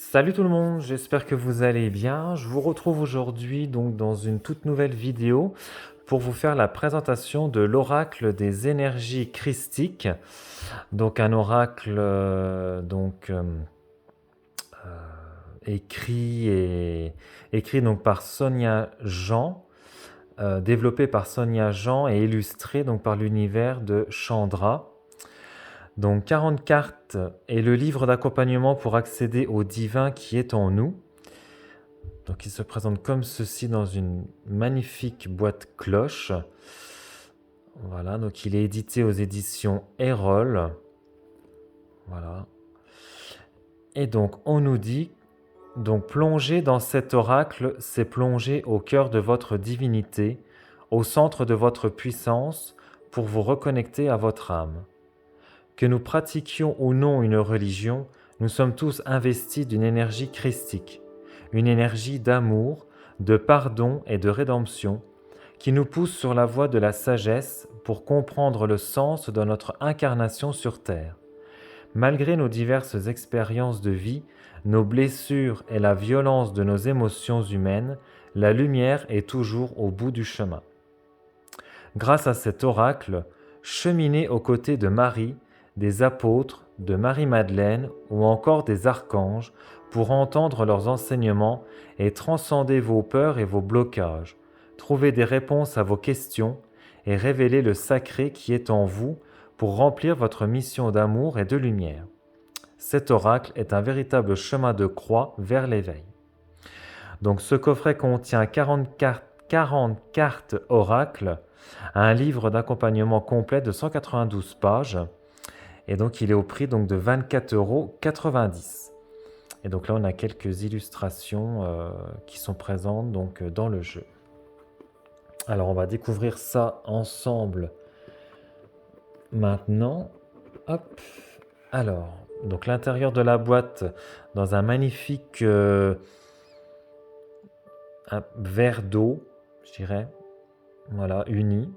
Salut tout le monde, j'espère que vous allez bien. Je vous retrouve aujourd'hui donc dans une toute nouvelle vidéo pour vous faire la présentation de l'oracle des énergies christiques. Donc un oracle écrit donc par Sonia Jean, développé par Sonia Jean et illustré donc par l'univers de Chandra. Donc 40 cartes et le livre d'accompagnement pour accéder au divin qui est en nous. Donc il se présente comme ceci dans une magnifique boîte cloche. Voilà, donc il est édité aux éditions Erol. Voilà. Et donc on nous dit, donc plonger dans cet oracle, c'est plonger au cœur de votre divinité, au centre de votre puissance, pour vous reconnecter à votre âme. Que nous pratiquions ou non une religion, nous sommes tous investis d'une énergie christique, une énergie d'amour, de pardon et de rédemption, qui nous pousse sur la voie de la sagesse pour comprendre le sens de notre incarnation sur Terre. Malgré nos diverses expériences de vie, nos blessures et la violence de nos émotions humaines, la lumière est toujours au bout du chemin. Grâce à cet oracle, cheminez aux côtés de Marie, des apôtres, de Marie-Madeleine ou encore des archanges pour entendre leurs enseignements et transcender vos peurs et vos blocages, trouver des réponses à vos questions et révéler le sacré qui est en vous pour remplir votre mission d'amour et de lumière. Cet oracle est un véritable chemin de croix vers l'éveil. Donc ce coffret contient 40 cartes oracles, un livre d'accompagnement complet de 192 pages, et donc il est au prix donc de 24,90 €. Et donc là on a quelques illustrations qui sont présentes donc dans le jeu. Alors on va découvrir ça ensemble maintenant. Hop. Alors, donc l'intérieur de la boîte dans un magnifique un verre d'eau, je dirais. Voilà, uni.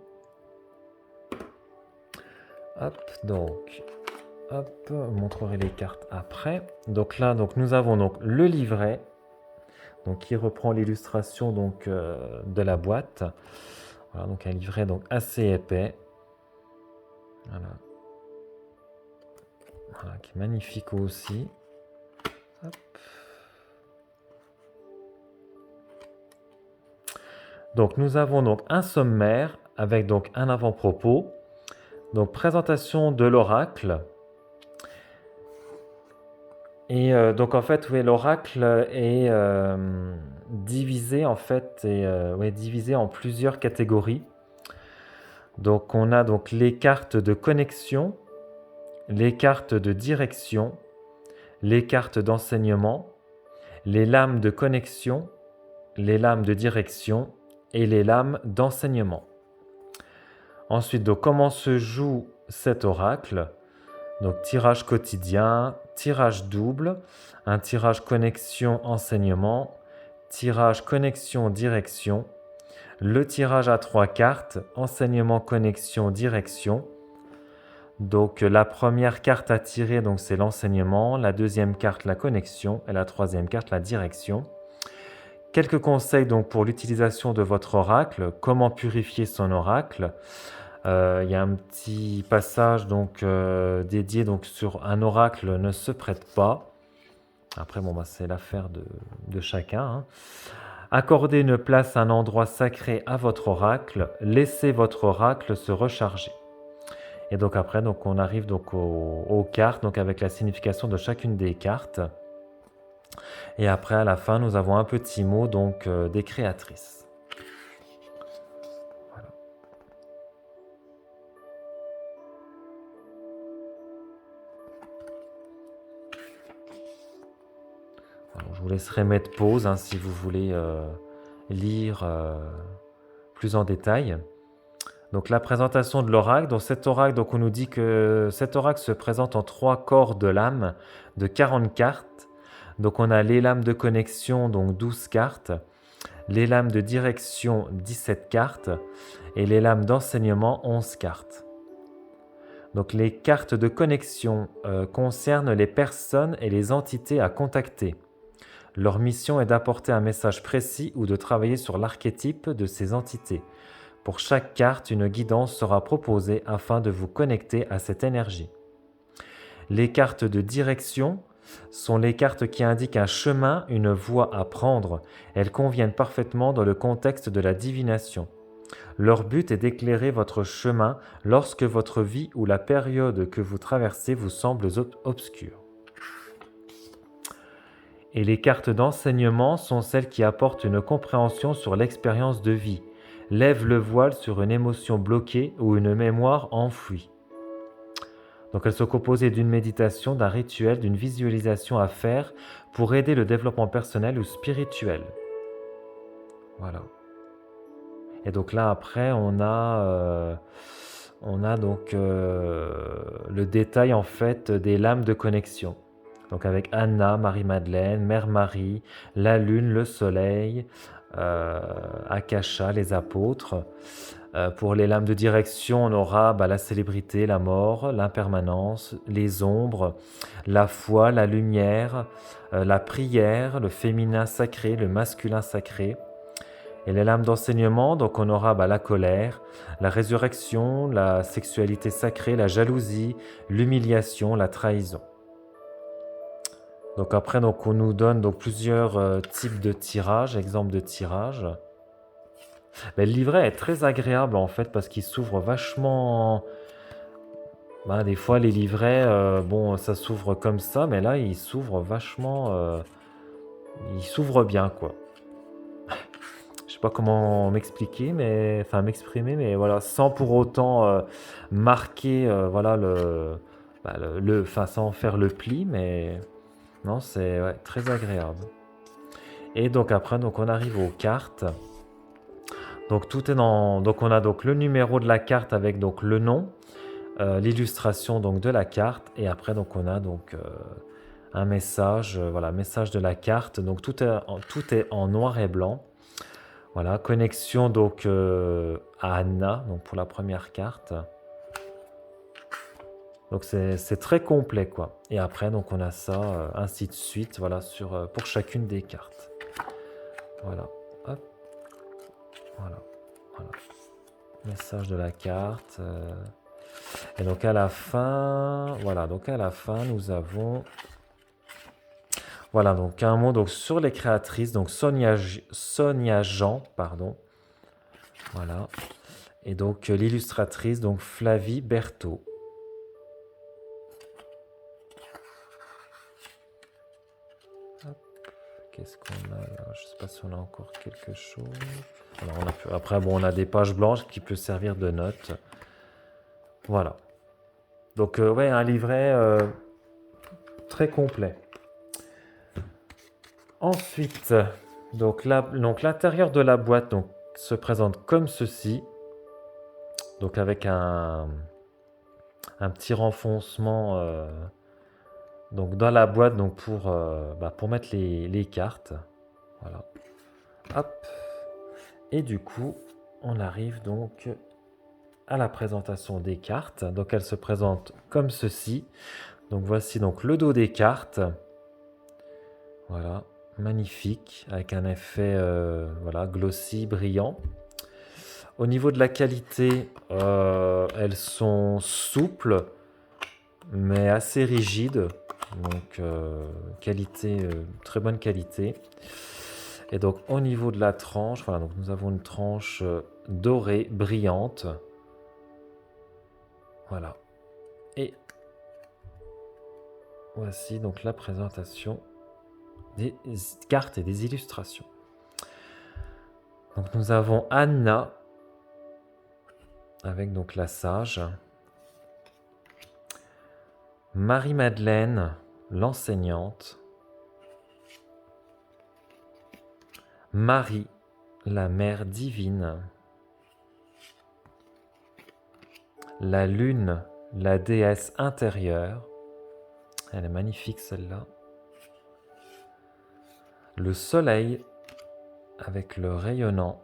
Hop, donc, hop, je vous montrerai les cartes après. Donc là, donc nous avons donc le livret, donc qui reprend l'illustration donc de la boîte. Voilà, donc un livret donc assez épais. Voilà. Voilà, qui est magnifique aussi. Hop. Donc nous avons donc un sommaire avec donc un avant-propos. Donc présentation de l'oracle. Et donc en fait, oui, l'oracle est divisé en fait divisé en plusieurs catégories. Donc on a donc les cartes de connexion, les cartes de direction, les cartes d'enseignement, les lames de connexion, les lames de direction et les lames d'enseignement. Ensuite, donc, comment se joue cet oracle? Donc tirage quotidien, tirage double, un tirage connexion-enseignement, tirage connexion-direction, le tirage à 3 cartes, enseignement-connexion-direction. Donc la première carte à tirer, donc c'est l'enseignement, la deuxième carte la connexion et la troisième carte la direction. Quelques conseils donc pour l'utilisation de votre oracle, comment purifier son oracle. Il y a un petit passage donc dédié donc sur un oracle ne se prête pas. Après bon c'est l'affaire de chacun. Hein. Accordez une place, un endroit sacré à votre oracle. Laissez votre oracle se recharger. Et donc après donc on arrive donc aux cartes donc avec la signification de chacune des cartes. Et après à la fin nous avons un petit mot donc des créatrices. Alors, je vous laisserai mettre pause hein, si vous voulez lire plus en détail. Donc la présentation de l'oracle. Donc cet oracle, donc on nous dit que cet oracle se présente en 3 corps de lames de 40 cartes. Donc on a les lames de connexion, donc 12 cartes, les lames de direction, 17 cartes, et les lames d'enseignement, 11 cartes. Donc les cartes de connexion concernent les personnes et les entités à contacter. Leur mission est d'apporter un message précis ou de travailler sur l'archétype de ces entités. Pour chaque carte, une guidance sera proposée afin de vous connecter à cette énergie. Les cartes de direction sont les cartes qui indiquent un chemin, une voie à prendre. Elles conviennent parfaitement dans le contexte de la divination. Leur but est d'éclairer votre chemin lorsque votre vie ou la période que vous traversez vous semble obscure. Et les cartes d'enseignement sont celles qui apportent une compréhension sur l'expérience de vie, lèvent le voile sur une émotion bloquée ou une mémoire enfouie. Donc elles sont composées d'une méditation, d'un rituel, d'une visualisation à faire pour aider le développement personnel ou spirituel. Voilà. Et donc là après on a donc le détail en fait des lames de connexion. Donc avec Anna, Marie-Madeleine, Mère Marie, la Lune, le Soleil, Akasha, les apôtres. Pour les lames de direction, on aura la célébrité, la mort, l'impermanence, les ombres, la foi, la lumière, la prière, le féminin sacré, le masculin sacré. Et les lames d'enseignement, donc on aura la colère, la résurrection, la sexualité sacrée, la jalousie, l'humiliation, la trahison. Donc après, donc, on nous donne donc, plusieurs types de tirages, exemples de tirages. Mais le livret est très agréable en fait parce qu'il s'ouvre vachement. Des fois les livrets, ça s'ouvre comme ça, mais là il s'ouvre vachement. Il s'ouvre bien quoi. Je sais pas comment m'exprimer, mais voilà, sans pour autant marquer, voilà sans faire le pli, mais non, c'est très agréable. Et donc après, donc on arrive aux cartes. Donc tout est donc on a donc le numéro de la carte avec donc le nom, l'illustration donc de la carte, et après donc on a donc un message, message de la carte. Donc tout est en noir et blanc. Voilà, connexion donc à Anna, donc pour la première carte. Donc c'est très complet quoi. Et après donc on a ça ainsi de suite, voilà, pour chacune des cartes. Voilà, hop, voilà. Message de la carte. Et donc à la fin, nous avons, voilà, donc un mot donc sur les créatrices, donc Sonia Jean, pardon. Voilà. Et donc l'illustratrice, donc Flavie Berthaud. Qu'est-ce qu'on a là? Je ne sais pas si on a encore quelque chose. Alors, après, on a des pages blanches qui peuvent servir de notes. Voilà. Donc, un livret très complet. Ensuite, donc l'intérieur de la boîte donc, se présente comme ceci. Donc, avec un petit renfoncement donc dans la boîte donc pour mettre les cartes. Voilà. Hop. Et du coup, on arrive donc à la présentation des cartes. Donc elles se présentent comme ceci. Donc voici donc le dos des cartes. Voilà, magnifique, avec un effet glossy, brillant. Au niveau de la qualité, elles sont souples, mais assez rigides. Donc qualité, très bonne qualité. Et donc au niveau de la tranche, voilà, donc nous avons une tranche dorée, brillante. Voilà. Et voici donc la présentation des cartes et des illustrations. Donc nous avons Anna avec donc la sage, Marie-Madeleine, l'enseignante, Marie, la mère divine, la lune, la déesse intérieure, elle est magnifique celle-là, le soleil avec le rayonnant,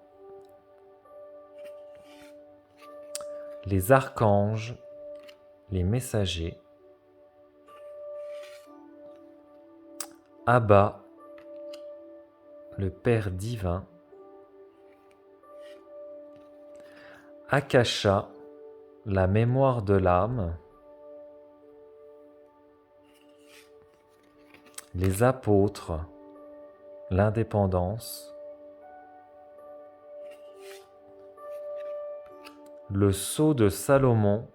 les archanges, les messagers, Abba, le Père divin. Akasha, la mémoire de l'âme. Les apôtres, l'indépendance. Le sceau de Salomon,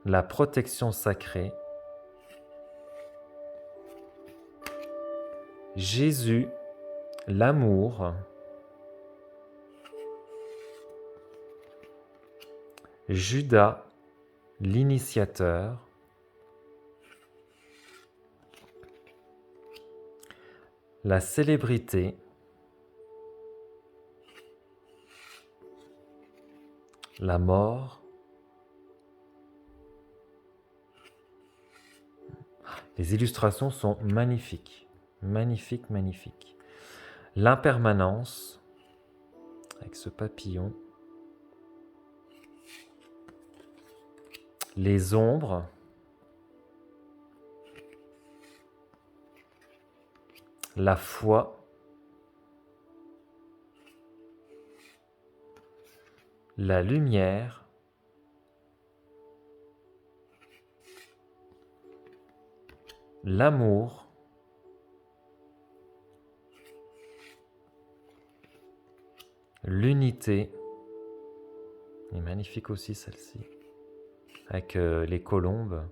la protection sacrée. Jésus, l'amour. Judas, l'initiateur. La célébrité. La mort. Les illustrations sont magnifiques, magnifiques, magnifiques. L'impermanence, avec ce papillon. Les ombres. La foi. La lumière. L'amour. L'unité. Elle est magnifique aussi celle-ci, avec les colombes.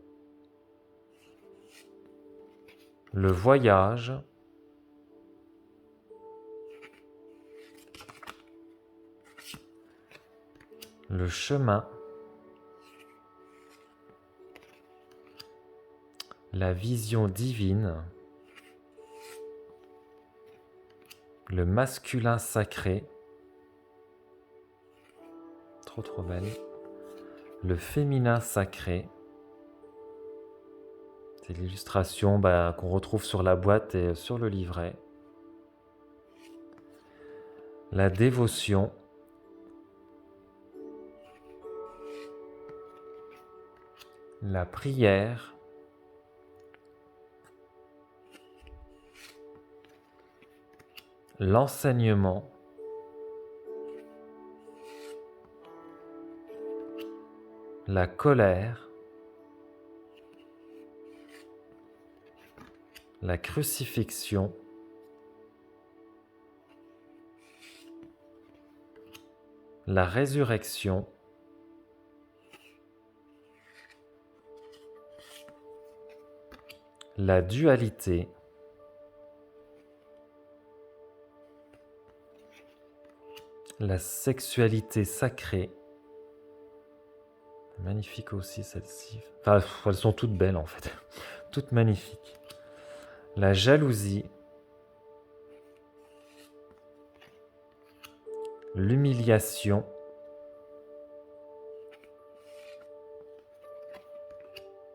Le voyage. Le chemin. La vision divine. Le masculin sacré. Trop trop belle. Le féminin sacré. C'est l'illustration qu'on retrouve sur la boîte et sur le livret. La dévotion. La prière. L'enseignement. La colère. La crucifixion. La résurrection. La dualité. La sexualité sacrée. Magnifique aussi celle-ci. Enfin, elles sont toutes belles en fait. Toutes magnifiques. La jalousie. L'humiliation.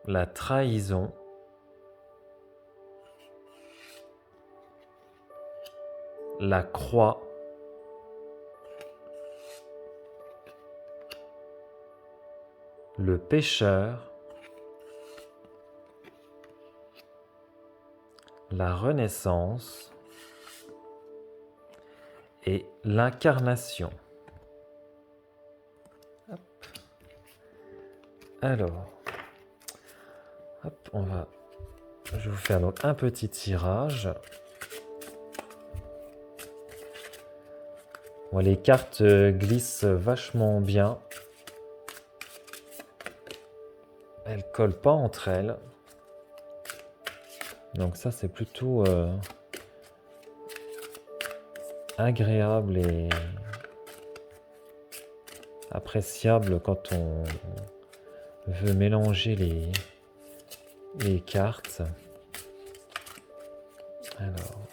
La trahison. La croix. Le pécheur. La renaissance. Et l'incarnation. Hop. Alors, hop, je vais vous faire donc un petit tirage. Bon, les cartes glissent vachement bien. Elles collent pas entre elles. Donc ça, c'est plutôt agréable et appréciable quand on veut mélanger les cartes. Alors,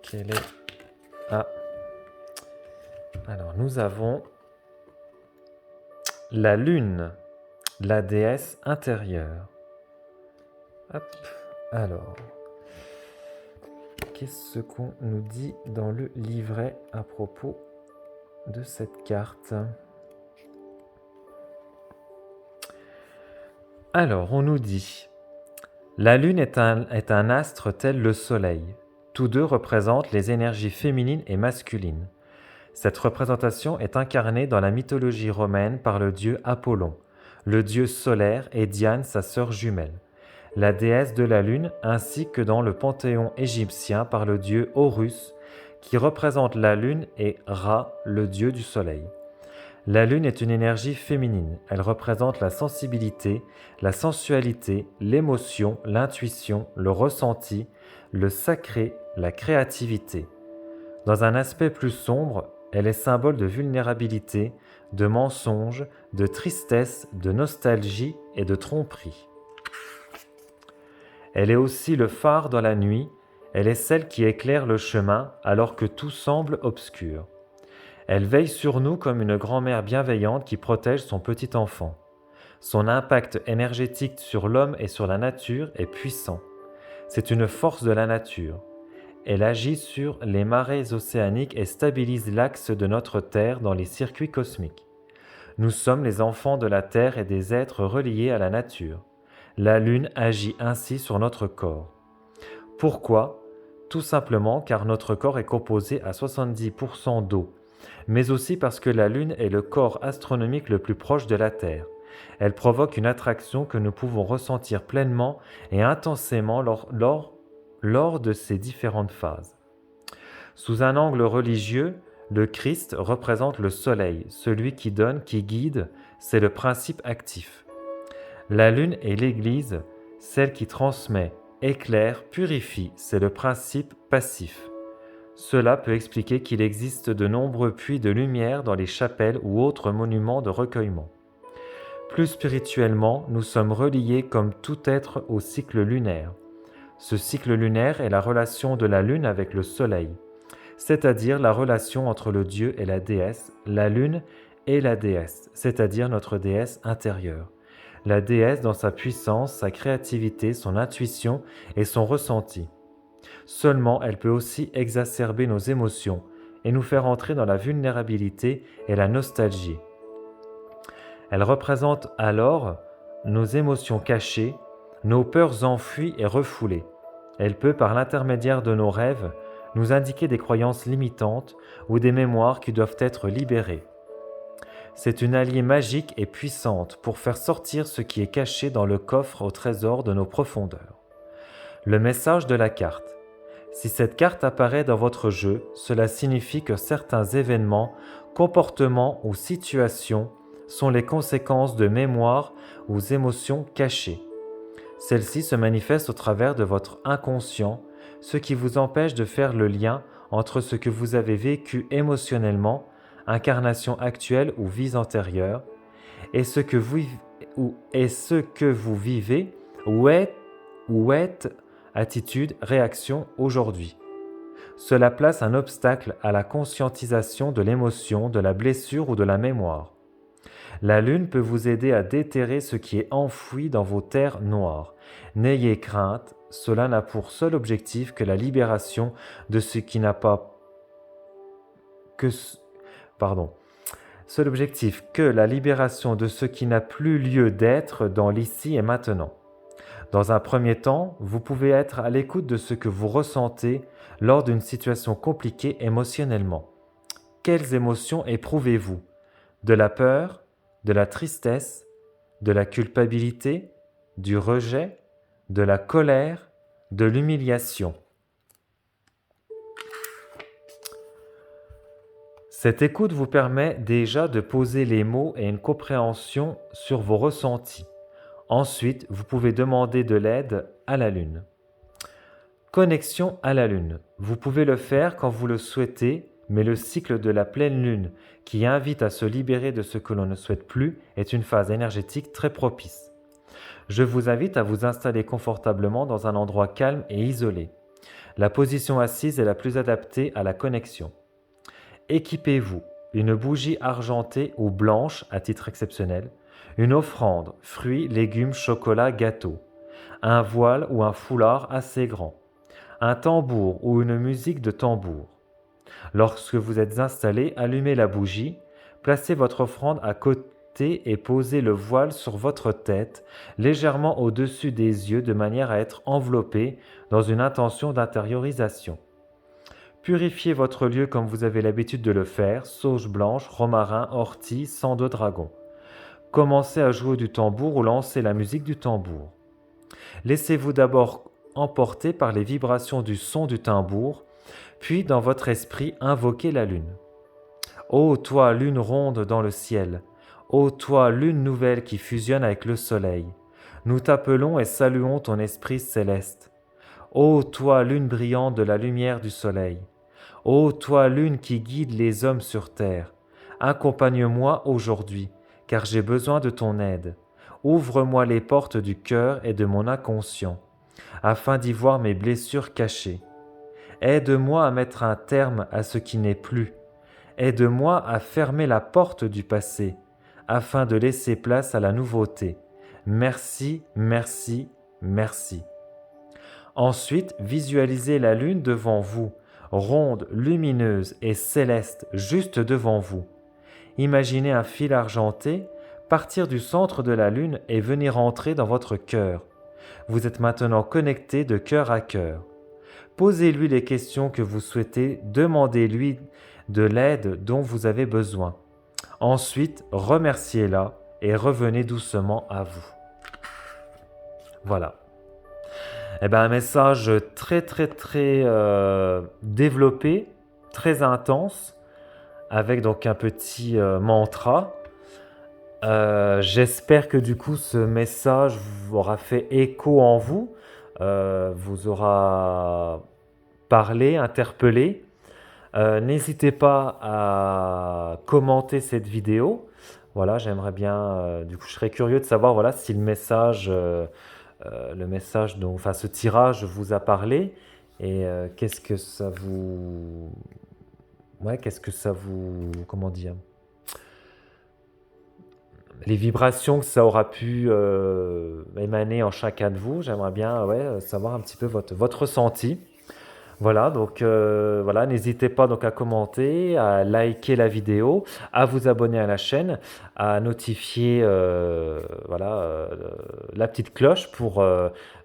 quelle est... Ah, alors nous avons la lune, la déesse intérieure. Hop, alors, qu'est-ce qu'on nous dit dans le livret à propos de cette carte? Alors, on nous dit, la lune est un astre tel le soleil. Tous deux représentent les énergies féminines et masculines. Cette représentation est incarnée dans la mythologie romaine par le dieu Apollon, le dieu solaire, et Diane, sa sœur jumelle, la déesse de la lune, ainsi que dans le panthéon égyptien par le dieu Horus, qui représente la lune, et Ra, le dieu du soleil. La lune est une énergie féminine. Elle représente la sensibilité, la sensualité, l'émotion, l'intuition, le ressenti, le sacré, la créativité. Dans un aspect plus sombre, elle est symbole de vulnérabilité, de mensonge, de tristesse, de nostalgie et de tromperie. Elle est aussi le phare dans la nuit, elle est celle qui éclaire le chemin alors que tout semble obscur. Elle veille sur nous comme une grand-mère bienveillante qui protège son petit enfant. Son impact énergétique sur l'homme et sur la nature est puissant. C'est une force de la nature. Elle agit sur les marées océaniques et stabilise l'axe de notre Terre dans les circuits cosmiques. Nous sommes les enfants de la Terre et des êtres reliés à la nature. La Lune agit ainsi sur notre corps. Pourquoi ? Tout simplement car notre corps est composé à 70% d'eau, mais aussi parce que la Lune est le corps astronomique le plus proche de la Terre. Elle provoque une attraction que nous pouvons ressentir pleinement et intensément lors de ces différentes phases. Sous un angle religieux, le Christ représente le soleil, celui qui donne, qui guide, c'est le principe actif. La lune est l'Église, celle qui transmet, éclaire, purifie, c'est le principe passif. Cela peut expliquer qu'il existe de nombreux puits de lumière dans les chapelles ou autres monuments de recueillement. Plus spirituellement, nous sommes reliés comme tout être au cycle lunaire. Ce cycle lunaire est la relation de la lune avec le soleil, c'est-à-dire la relation entre le dieu et la déesse, la lune et la déesse, c'est-à-dire notre déesse intérieure. La déesse dans sa puissance, sa créativité, son intuition et son ressenti. Seulement, elle peut aussi exacerber nos émotions et nous faire entrer dans la vulnérabilité et la nostalgie. Elle représente alors nos émotions cachées, nos peurs enfuies et refoulées. Elle peut, par l'intermédiaire de nos rêves, nous indiquer des croyances limitantes ou des mémoires qui doivent être libérées. C'est une alliée magique et puissante pour faire sortir ce qui est caché dans le coffre au trésor de nos profondeurs. Le message de la carte. Si cette carte apparaît dans votre jeu, cela signifie que certains événements, comportements ou situations sont les conséquences de mémoires ou émotions cachées. Celles-ci se manifestent au travers de votre inconscient, ce qui vous empêche de faire le lien entre ce que vous avez vécu émotionnellement, incarnation actuelle ou vies antérieures, et ce que vous vivez ou êtes attitude, réaction aujourd'hui. Cela place un obstacle à la conscientisation de l'émotion, de la blessure ou de la mémoire. La lune peut vous aider à déterrer ce qui est enfoui dans vos terres noires. N'ayez crainte, cela n'a pour seul objectif que la libération de ce qui n'a pas seul objectif que la libération de ce qui n'a plus lieu d'être dans l'ici et maintenant. Dans un premier temps, vous pouvez être à l'écoute de ce que vous ressentez lors d'une situation compliquée émotionnellement. Quelles émotions éprouvez-vous ? De la peur, de la tristesse, de la culpabilité, du rejet, de la colère, de l'humiliation. Cette écoute vous permet déjà de poser les mots et une compréhension sur vos ressentis. Ensuite, vous pouvez demander de l'aide à la Lune. Connexion à la Lune. Vous pouvez le faire quand vous le souhaitez, mais le cycle de la pleine Lune, qui invite à se libérer de ce que l'on ne souhaite plus, est une phase énergétique très propice. Je vous invite à vous installer confortablement dans un endroit calme et isolé. La position assise est la plus adaptée à la connexion. Équipez-vous une bougie argentée ou blanche à titre exceptionnel, une offrande, fruits, légumes, chocolat, gâteaux, un voile ou un foulard assez grand, un tambour ou une musique de tambour. Lorsque vous êtes installé, allumez la bougie, placez votre offrande connecter et poser le voile sur votre tête, légèrement au-dessus des yeux, de manière à être enveloppé dans une intention d'intériorisation. Purifiez votre lieu comme vous avez l'habitude de le faire, sauge blanche, romarin, ortie, sang de dragon. Commencez à jouer du tambour ou lancez la musique du tambour. Laissez-vous d'abord emporter par les vibrations du son du tambour, puis dans votre esprit invoquez la lune. Ô toi, lune ronde dans le ciel, ô toi, lune nouvelle qui fusionne avec le soleil, nous t'appelons et saluons ton esprit céleste. Ô toi, lune brillante de la lumière du soleil, ô toi, lune qui guide les hommes sur terre, accompagne-moi aujourd'hui, car j'ai besoin de ton aide. Ouvre-moi les portes du cœur et de mon inconscient, afin d'y voir mes blessures cachées. Aide-moi à mettre un terme à ce qui n'est plus. Aide-moi à fermer la porte du passé, afin de laisser place à la nouveauté. Merci, merci, merci. Ensuite, visualisez la lune devant vous, ronde, lumineuse et céleste juste devant vous. Imaginez un fil argenté partir du centre de la lune et venir entrer dans votre cœur. Vous êtes maintenant connecté de cœur à cœur. Posez-lui les questions que vous souhaitez, demandez-lui de l'aide dont vous avez besoin. Ensuite, remerciez-la et revenez doucement à vous. Voilà. Eh bien, un message très développé, très intense, avec donc un petit mantra. J'espère que du coup ce message vous aura fait écho en vous, vous aura parlé, interpellé. N'hésitez pas à commenter cette vidéo. Voilà, j'aimerais bien, du coup je serais curieux de savoir voilà, si le message, donc, enfin ce tirage vous a parlé et qu'est-ce que ça vous... Ouais, comment dire, les vibrations que ça aura pu émaner en chacun de vous. J'aimerais bien savoir un petit peu votre ressenti. Voilà, donc voilà, n'hésitez pas donc à commenter, à liker la vidéo, à vous abonner à la chaîne, à notifier la petite cloche pour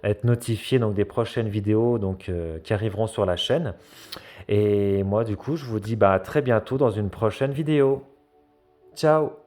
être notifié donc des prochaines vidéos donc, qui arriveront sur la chaîne. Et moi du coup je vous dis à très bientôt dans une prochaine vidéo. Ciao!